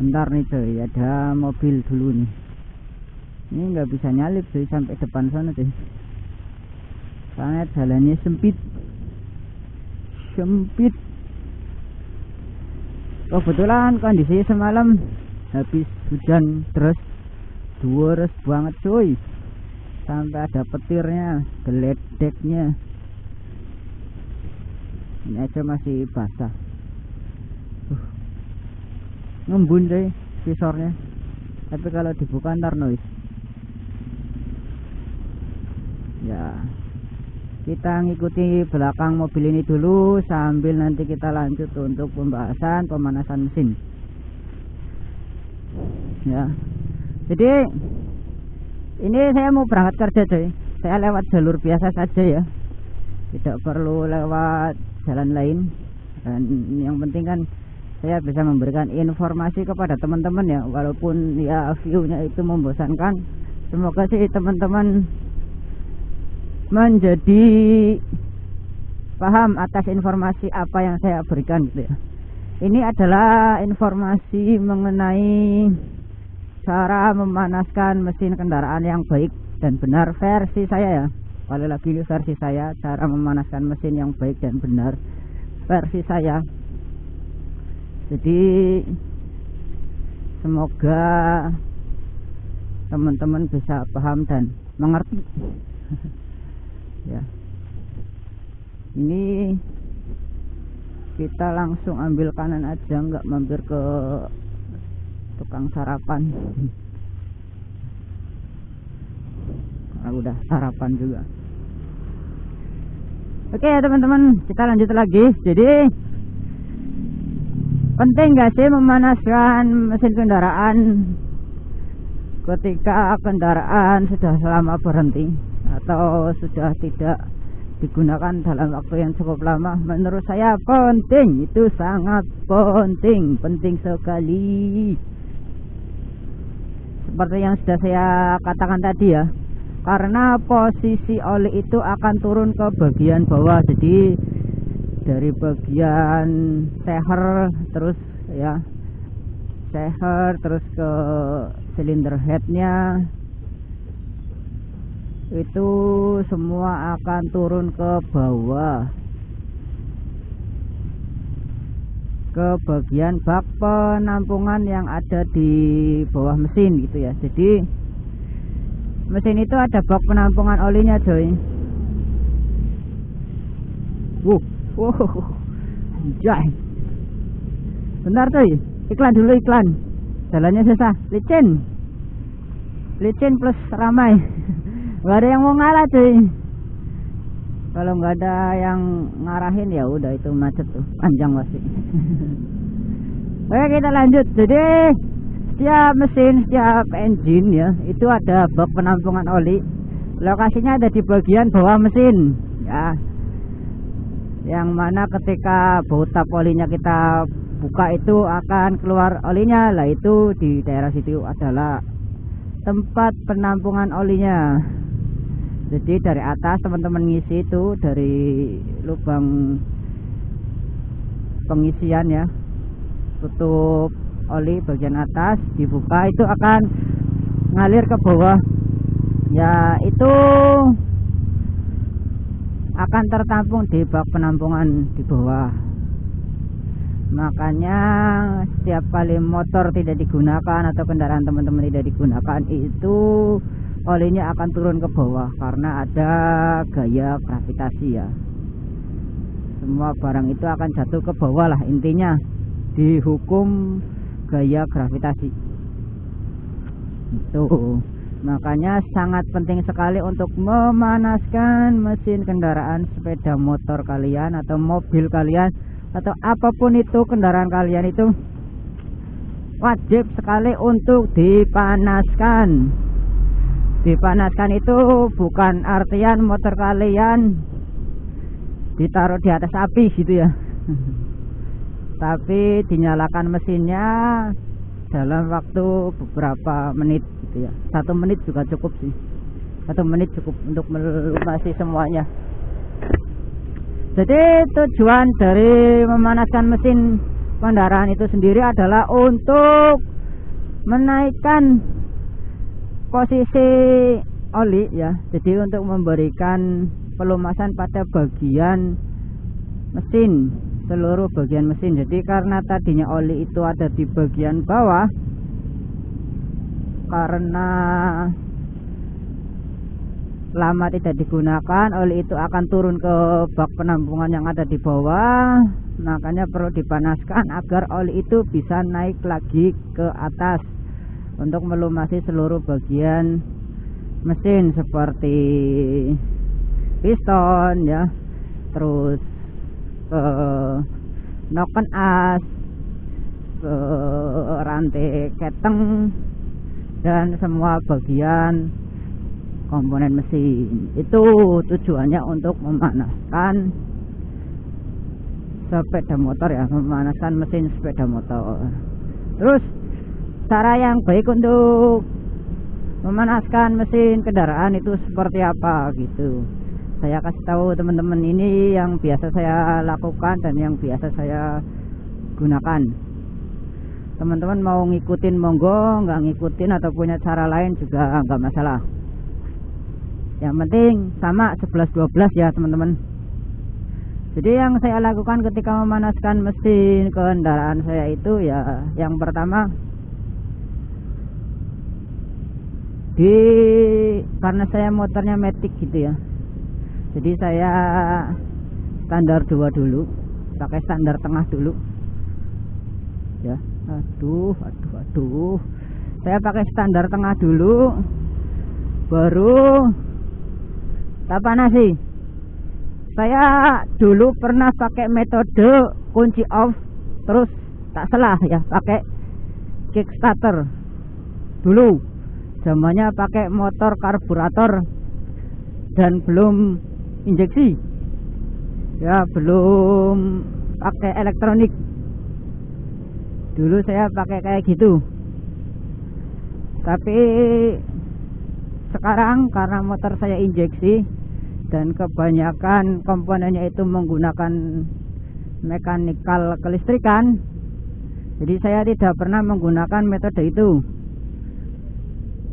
Bentar nih coy, ada mobil dulu nih. Ini nggak bisa nyalip coy sampai depan sana coy. Soalnya jalannya sempit. Kebetulan kondisi semalam habis hujan terus banget coy. Sampai ada petirnya, geledeknya. Ini aja masih basah. Ngembun deh visornya, tapi kalau dibuka ntar noise ya. Kita ngikuti belakang mobil ini dulu sambil nanti kita lanjut untuk pembahasan pemanasan mesin ya. Jadi ini saya mau berangkat kerja coy, saya lewat jalur biasa saja ya, tidak perlu lewat jalan lain. Dan yang penting kan saya bisa memberikan informasi kepada teman-teman ya, walaupun ya view-nya itu membosankan. Semoga sih teman-teman menjadi paham atas informasi apa yang saya berikan gitu ya. Ini adalah informasi mengenai cara memanaskan mesin kendaraan yang baik dan benar versi saya ya. Kali lagi versi saya, cara memanaskan mesin yang baik dan benar versi saya. Jadi semoga teman-teman bisa paham dan mengerti ya. Ini kita langsung ambil kanan aja, nggak mampir ke tukang sarapan. Karena udah sarapan juga. Oke ya teman-teman, kita lanjut lagi. Jadi penting gak sih memanaskan mesin kendaraan ketika kendaraan sudah lama berhenti atau sudah tidak digunakan dalam waktu yang cukup lama? Menurut saya penting, itu sangat penting sekali. Seperti yang sudah saya katakan tadi ya, karena posisi oli itu akan turun ke bagian bawah. Jadi dari bagian seher terus ya, seher terus ke silinder headnya, itu semua akan turun ke bawah, ke bagian bak penampungan yang ada di bawah mesin gitu ya. Jadi mesin itu ada bak penampungan olinya coy. Wow, anjay. Bentar coy, iklan dulu, iklan. Jalannya susah, licin plus ramai. Gak ada yang mau ngalah cuy. Kalau nggak ada yang ngarahin ya udah, itu macet tuh, panjang pasti. Oke, kita lanjut. Jadi setiap mesin, setiap engine ya, itu ada bak penampungan oli. Lokasinya ada di bagian bawah mesin ya, yang mana ketika baut tap olinya kita buka itu akan keluar olinya. Lah itu di daerah situ adalah tempat penampungan olinya. Jadi dari atas teman-teman ngisi itu dari lubang pengisian ya, tutup oli bagian atas dibuka, itu akan ngalir ke bawah ya, itu akan tertampung di bak penampungan di bawah. Makanya setiap kali motor tidak digunakan atau kendaraan teman-teman tidak digunakan, itu olinya akan turun ke bawah karena ada gaya gravitasi ya. Semua barang itu akan jatuh ke bawah lah, intinya dihukum gaya gravitasi itu. Makanya sangat penting sekali untuk memanaskan mesin kendaraan sepeda motor kalian atau mobil kalian atau apapun itu kendaraan kalian, itu wajib sekali untuk dipanaskan. Dipanaskan itu bukan artian motor kalian ditaruh di atas api gitu ya. Tapi dinyalakan mesinnya dalam waktu beberapa menit gitu ya. 1 menit juga cukup sih. 1 menit cukup untuk melumasi semuanya. Jadi tujuan dari memanaskan mesin kendaraan itu sendiri adalah untuk menaikkan posisi oli ya. Jadi untuk memberikan pelumasan pada bagian mesin, seluruh bagian mesin. Jadi karena tadinya oli itu ada di bagian bawah, karena lama tidak digunakan, oli itu akan turun ke bak penampungan yang ada di bawah. Makanya perlu dipanaskan agar oli itu bisa naik lagi ke atas untuk melumasi seluruh bagian mesin seperti piston ya, terus ke noken as, ke rantai keteng, dan semua bagian komponen mesin. Itu tujuannya untuk memanaskan sepeda motor ya, memanaskan mesin sepeda motor. Terus cara yang baik untuk memanaskan mesin kendaraan itu seperti apa gitu, saya kasih tahu teman-teman. Ini yang biasa saya lakukan dan yang biasa saya gunakan. Teman-teman mau ngikutin monggo, nggak ngikutin atau punya cara lain juga nggak masalah. Yang penting sama 11-12 ya teman-teman. Jadi yang saya lakukan ketika memanaskan mesin kendaraan saya itu ya, yang pertama karena saya motornya matic gitu ya, jadi saya standar 2 dulu, pakai standar tengah dulu ya. Aduh, saya pakai standar tengah dulu, baru tak panasi. Saya dulu pernah pakai metode kunci off, terus tak salah ya, pakai kickstarter dulu. Zamannya pakai motor karburator dan belum injeksi ya, belum pakai elektronik. Dulu saya pakai kayak gitu. Tapi sekarang karena motor saya injeksi dan kebanyakan komponennya itu menggunakan mekanikal kelistrikan, jadi saya tidak pernah menggunakan metode itu.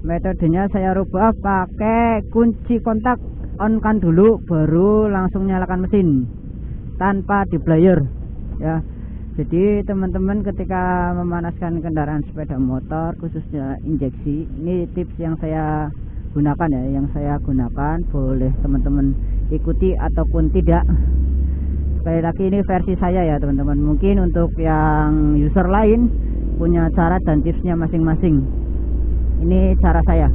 Metodenya saya rubah pakai kunci kontak, on kan dulu baru langsung nyalakan mesin tanpa diblayer ya. Jadi teman-teman ketika memanaskan kendaraan sepeda motor khususnya injeksi, ini tips yang saya gunakan ya, yang saya gunakan. Boleh teman-teman ikuti ataupun tidak. Sekali lagi ini versi saya ya teman-teman. Mungkin untuk yang user lain punya cara dan tipsnya masing-masing. Ini cara saya.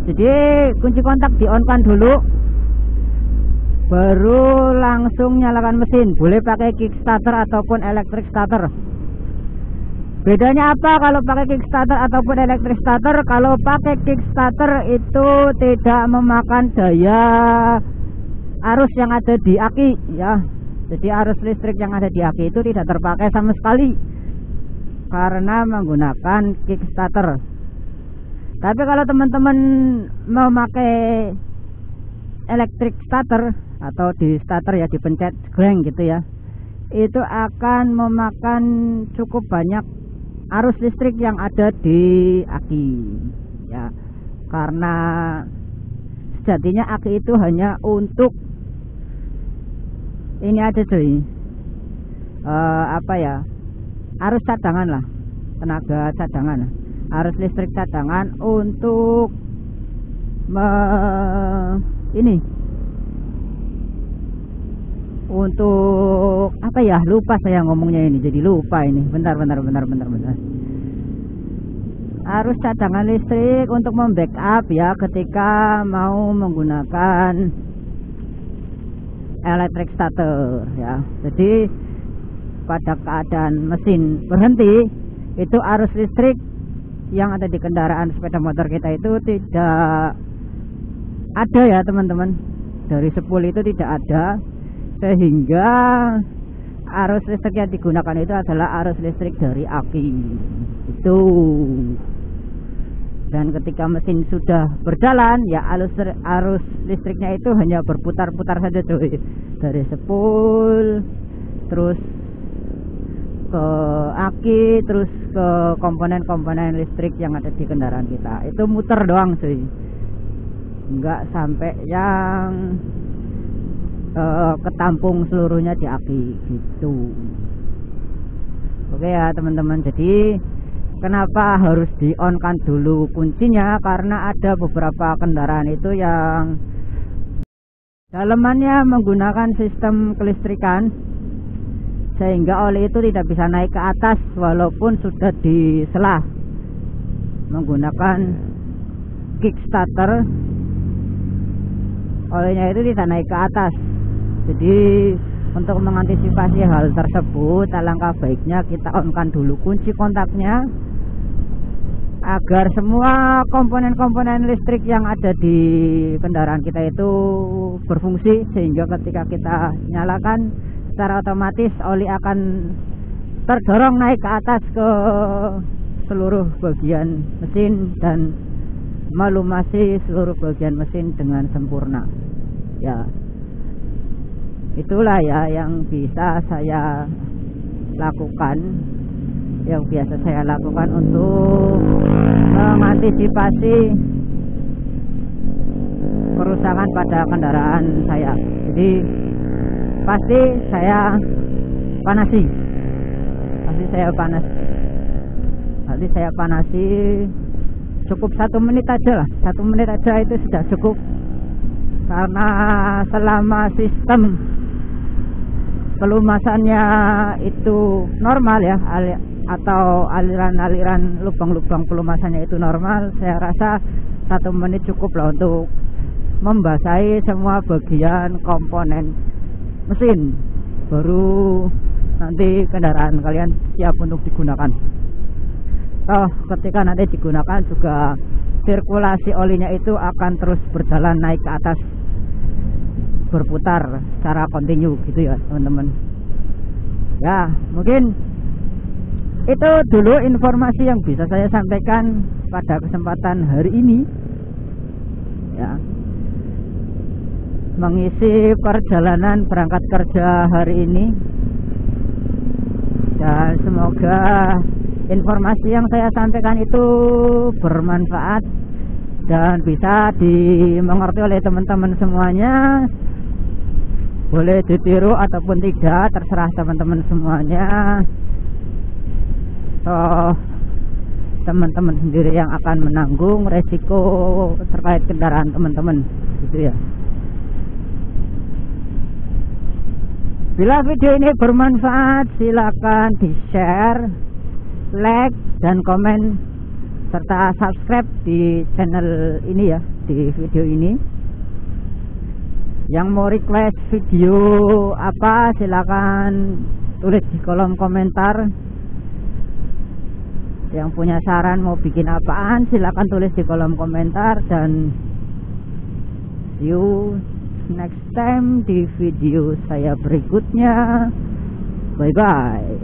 Jadi kunci kontak di on kan dulu, baru langsung nyalakan mesin. Boleh pakai kickstarter ataupun electric starter. Bedanya apa kalau pakai kickstarter ataupun electric starter? Kalau pakai kickstarter itu tidak memakan daya arus yang ada di aki ya. Jadi arus listrik yang ada di aki itu tidak terpakai sama sekali karena menggunakan kickstarter. Tapi kalau teman-teman memakai electric starter atau di starter ya, dipencet greng gitu ya, itu akan memakan cukup banyak arus listrik yang ada di aki ya, karena sejatinya aki itu hanya untuk ini aja cuy, apa ya, arus cadangan lah, tenaga cadangan, arus listrik cadangan untuk ini untuk apa ya, lupa saya ngomongnya ini, jadi lupa ini. Bentar. Arus cadangan listrik untuk membackup ya ketika mau menggunakan electric starter ya. Jadi pada keadaan mesin berhenti, itu arus listrik yang ada di kendaraan sepeda motor kita itu tidak ada ya teman-teman. Dari spool itu tidak ada, sehingga arus listrik yang digunakan itu adalah arus listrik dari aki itu. Dan ketika mesin sudah berjalan ya, arus listriknya itu hanya berputar-putar saja cuy, dari spool terus ke aki, terus ke komponen-komponen listrik yang ada di kendaraan kita. Itu muter doang cuy, nggak sampai yang ketampung seluruhnya di aki gitu. Oke ya teman-teman, jadi kenapa harus di on kan dulu kuncinya, karena ada beberapa kendaraan itu yang dalemannya menggunakan sistem kelistrikan, sehingga oli itu tidak bisa naik ke atas walaupun sudah disela menggunakan kickstarter. Olinya itu tidak naik ke atas. Jadi untuk mengantisipasi hal tersebut, alangkah baiknya kita on-kan dulu kunci kontaknya, agar semua komponen-komponen listrik yang ada di kendaraan kita itu berfungsi, sehingga ketika kita nyalakan secara otomatis oli akan terdorong naik ke atas ke seluruh bagian mesin dan melumasi seluruh bagian mesin dengan sempurna. Ya, itulah ya yang bisa saya lakukan, yang biasa saya lakukan untuk mengantisipasi kerusakan pada kendaraan saya. Jadi pasti saya panasi, cukup 1 menit aja lah, 1 menit aja itu sudah cukup, karena selama sistem pelumasannya itu normal ya, atau aliran-aliran lubang-lubang pelumasannya itu normal, saya rasa 1 menit cukup lah untuk membasahi semua bagian komponen mesin, baru nanti kendaraan kalian siap untuk digunakan. Toh ketika nanti digunakan juga sirkulasi olinya itu akan terus berjalan naik ke atas, berputar secara kontinu gitu ya teman-teman. Ya, mungkin itu dulu informasi yang bisa saya sampaikan pada kesempatan hari ini ya, mengisi perjalanan berangkat kerja hari ini. Dan semoga informasi yang saya sampaikan itu bermanfaat dan bisa dimengerti oleh teman-teman semuanya. Boleh ditiru ataupun tidak, terserah teman-teman semuanya. Teman-teman sendiri yang akan menanggung resiko terkait kendaraan teman-teman gitu ya. Bila video ini bermanfaat, silakan di-share, like, dan komen, serta subscribe di channel ini ya, di video ini. Yang mau request video apa, silakan tulis di kolom komentar. Yang punya saran mau bikin apaan, silakan tulis di kolom komentar. Dan see you next time di video saya berikutnya. Bye bye.